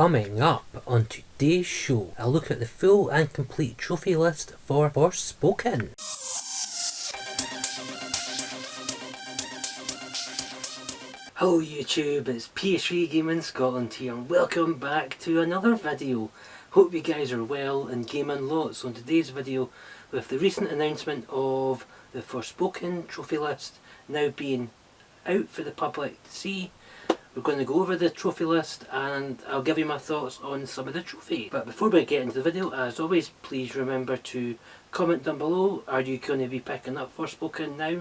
Coming up on today's show, a look at the full and complete trophy list for Forspoken. Hello YouTube, it's PS3 Gaming Scotland here and welcome back to another video. Hope you guys are well and gaming lots. On today's video, with the recent announcement of the Forspoken trophy list now being out for the public to see, we're going to go over the trophy list and I'll give you my thoughts on some of the trophies. But before we get into the video, as always, please remember to comment down below. Are you going to be picking up Forspoken now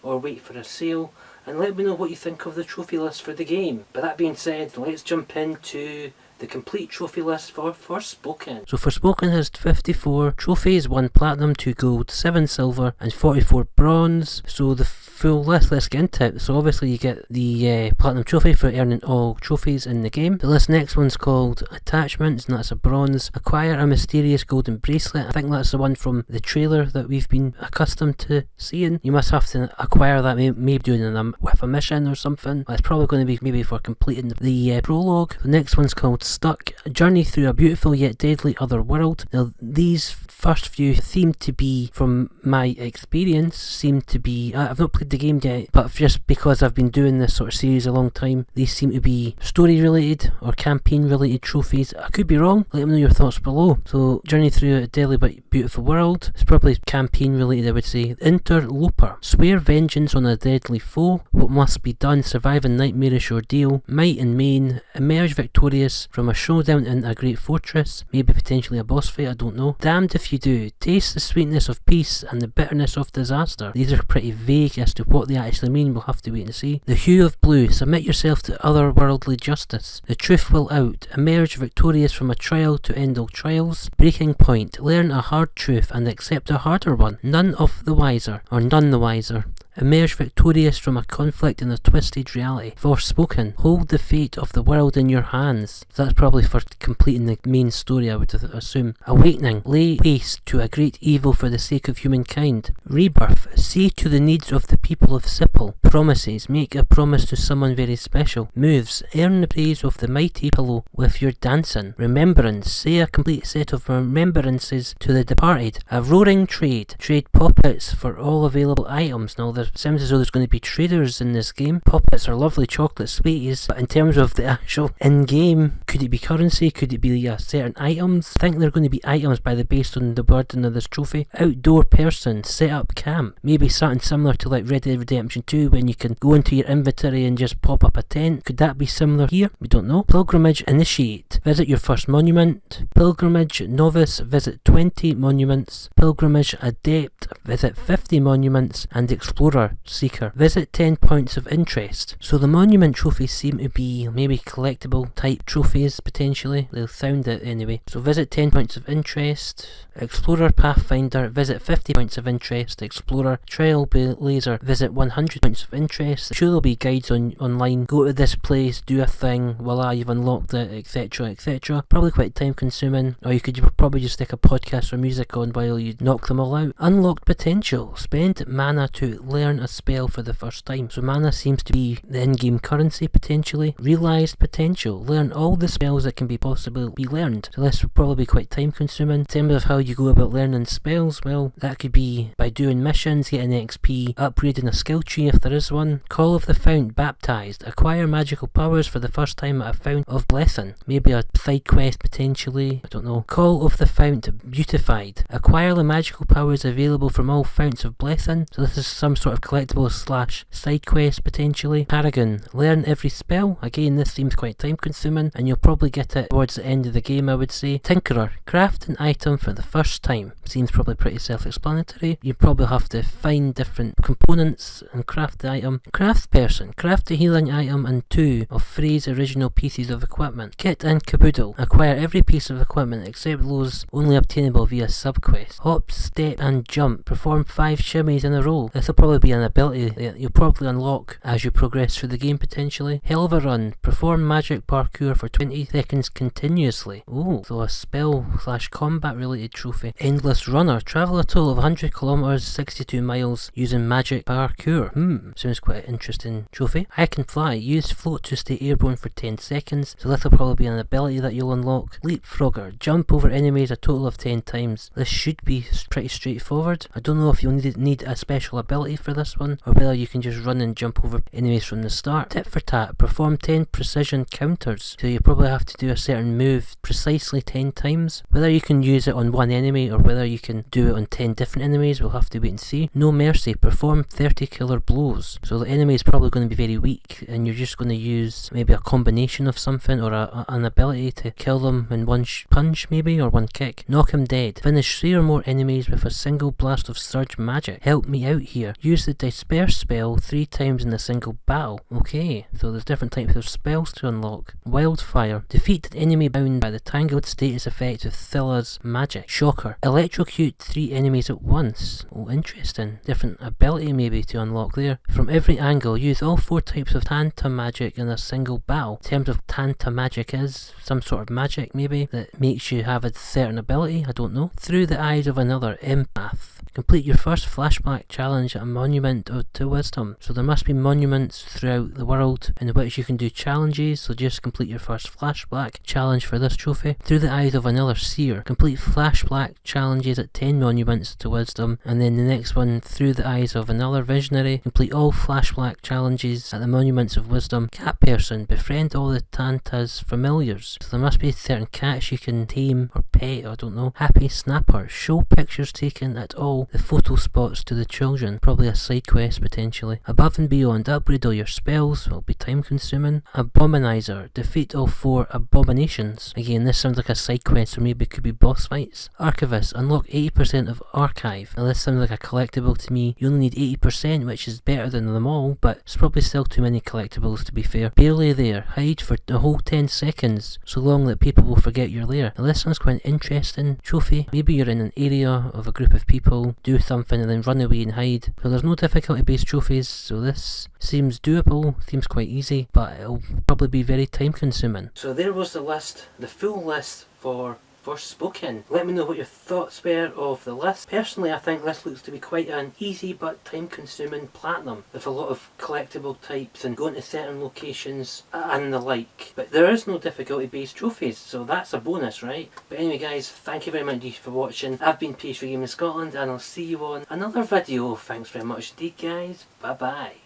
or wait for a sale? And let me know what you think of the trophy list for the game. But that being said, let's jump into the complete trophy list for Forspoken. So Forspoken has 54 trophies, 1 platinum, 2 gold, 7 silver and 44 bronze. So the full list, let's get into it. So obviously you get the platinum trophy for earning all trophies in the game. The list next one's called attachments and that's a bronze. Acquire a mysterious golden bracelet. I think that's the one from the trailer that we've been accustomed to seeing. You must have to acquire that, maybe doing it with a mission or something. It's probably going to be maybe for completing the prologue. The next one's called Stuck. A journey through a beautiful yet deadly other world. Now these first few seem to be, from my experience, seem to be, I've not played the game yet, but just because I've been doing this sort of series a long time, these seem to be story related or campaign related trophies. I could be wrong, let me know your thoughts below. So journey through a deadly but beautiful world, it's probably campaign related I would say. Interloper. Swear vengeance on a deadly foe. What must be done, survive a nightmarish ordeal. Might and main. Emerge victorious from a showdown in a great fortress, maybe potentially a boss fight, I don't know. Damned if you do. Taste the sweetness of peace and the bitterness of disaster. These are pretty vague as to what they actually mean, we'll have to wait and see. The hue of blue. Submit yourself to otherworldly justice. The truth will out. Emerge victorious from a trial to end all trials. Breaking point. Learn a hard truth and accept a harder one. None of the wiser, or none the wiser. Emerge victorious from a conflict in a twisted reality. Forspoken. Hold the fate of the world in your hands. So that's probably for completing the main story, I would assume. Awakening. Lay waste to a great evil for the sake of humankind. Rebirth. See to the needs of the people of Sipple. Promises. Make a promise to someone very special. Moves. Earn the praise of the mighty pillow with your dancing. Remembrance. Say a complete set of remembrances to the departed. A roaring trade. Trade poppets for all available items. Now there seems as though there's going to be traders in this game. Poppets are lovely chocolate sweeties, but in terms of the actual in-game, could it be currency? Could it be certain items? I think they're going to be items based on the wording of this trophy. Outdoor person. Set up camp. Maybe something similar to like Red Dead Redemption 2 when you can go into your inventory and just pop up a tent. Could that be similar here? We don't know. Pilgrimage. Initiate. Visit your first monument. Pilgrimage. Novice. Visit 20 monuments. Pilgrimage. Adept. Visit 50 monuments. And Explorer Seeker. Visit 10 points of interest. So the monument trophies seem to be maybe collectible type trophies potentially. They'll sound it anyway. So visit 10 points of interest. Explorer Pathfinder. Visit 50 points of interest. Explorer Trailblazer. Visit 100 points of interest. I'm sure there'll be guides online. Go to this place, do a thing, voila, you've unlocked it, etc, etc. Probably quite time consuming, or you could probably just stick a podcast or music on while you knock them all out. Unlocked potential. Spend mana to learn a spell for the first time. So mana seems to be the in-game currency potentially. Realized potential. Learn all the spells that can be possibly be learned. So this will probably be quite time consuming. In terms of how you go about learning spells, well, that could be by doing missions, getting XP, upgrading a skill tree if there is one. Call of the Fount. Baptized. Acquire magical powers for the first time at a Fount of Blessing. Maybe a side quest potentially, I don't know. Call of the Fount. Beautified. Acquire the magical powers available from all Founts of Blessing. So this is some sort of collectible / side quest potentially. Paragon. Learn every spell. Again, this seems quite time consuming and you'll probably get it towards the end of the game, I would say. Tinkerer. Craft an item for the first time. Seems probably pretty self-explanatory. You probably have to find different components and craft the item. Craftsperson. Craft a healing item and 2 of Frey's original pieces of equipment. Kit and Caboodle. Acquire every piece of equipment except those only obtainable via subquest. Hop, step and jump. Perform 5 shimmies in a row. This will probably be an ability that you'll probably unlock as you progress through the game potentially. Hell of a run. Perform magic parkour for 20 seconds continuously. Ooh, so a spell / combat related trophy. Endless runner. Travel a total of 100 kilometers, 62 miles using magic parkour. Sounds quite an interesting trophy. I can fly. Use float to stay airborne for 10 seconds. So this will probably be an ability that you'll unlock. Leapfrogger. Jump over enemies a total of 10 times. This should be pretty straightforward. I don't know if you'll need a special ability for this one, or whether you can just run and jump over enemies from the start. Tit for tat. Perform 10 precision counters. So you probably have to do a certain move precisely 10 times. Whether you can use it on one enemy or whether you can do it on 10 different enemies, we'll have to wait and see. No mercy. Perform 30 killer blows. So the enemy is probably going to be very weak, and you're just going to use maybe a combination of something or an ability to kill them in one punch maybe, or one kick. Knock him dead. Finish 3 or more enemies with a single blast of surge magic. Help me out here. Use the disperse spell 3 times in a single battle. Okay, so there's different types of spells to unlock. Wildfire. Defeat an enemy bound by the tangled status effect of Thilla's magic. Shocker. Electrocute 3 enemies at once. Oh, interesting. Different ability maybe to unlock there. From every angle, use all 4 types of Tanta magic in a single battle. In terms of Tanta magic is some sort of magic maybe that makes you have a certain ability, I don't know. Through the eyes of another. Empath. Complete your first flashback challenge at a monument to wisdom. So there must be monuments throughout the world in which you can do challenges, so just complete your first flashback challenge for this trophy. Through the eyes of another seer. Complete flashback challenges at 10 monuments to wisdom, and then the next one, through the eyes of another visionary. Complete all flashback challenges at the monuments of wisdom. Cat person. Befriend all the Tanta's familiars. So there must be certain cats you can tame or pet, I don't know. Happy snapper. Show pictures taken at all the photo spots to the children. Probably a side quest potentially. Above and beyond. Upgrade all your spells. Will be time consuming. Abominizer. Defeat all 4 abominations. Again, this sounds like a side quest, or maybe it could be boss fights. Archivist. Unlock 80% of archive. Now this sounds like a collectible to me. You only need 80%, which is better than them all, but it's probably still too many collectibles to be fair. Barely there. Hide for the whole 10 seconds, so long that people will forget you're there. Now this sounds quite an interesting trophy. Maybe you're in an area of a group of people, do something and then run away and hide. So there's no difficulty based trophies, so this seems doable, seems quite easy, but it'll probably be very time consuming. So there was the list, the full list for Forspoken. Let me know what your thoughts were of the list. Personally, I think this looks to be quite an easy but time consuming platinum with a lot of collectible types and going to certain locations and the like. But there is no difficulty based trophies, so that's a bonus, right? But anyway guys, thank you very much for watching. I've been PS3 Gaming Scotland, and I'll see you on another video. Thanks very much indeed guys. Bye bye.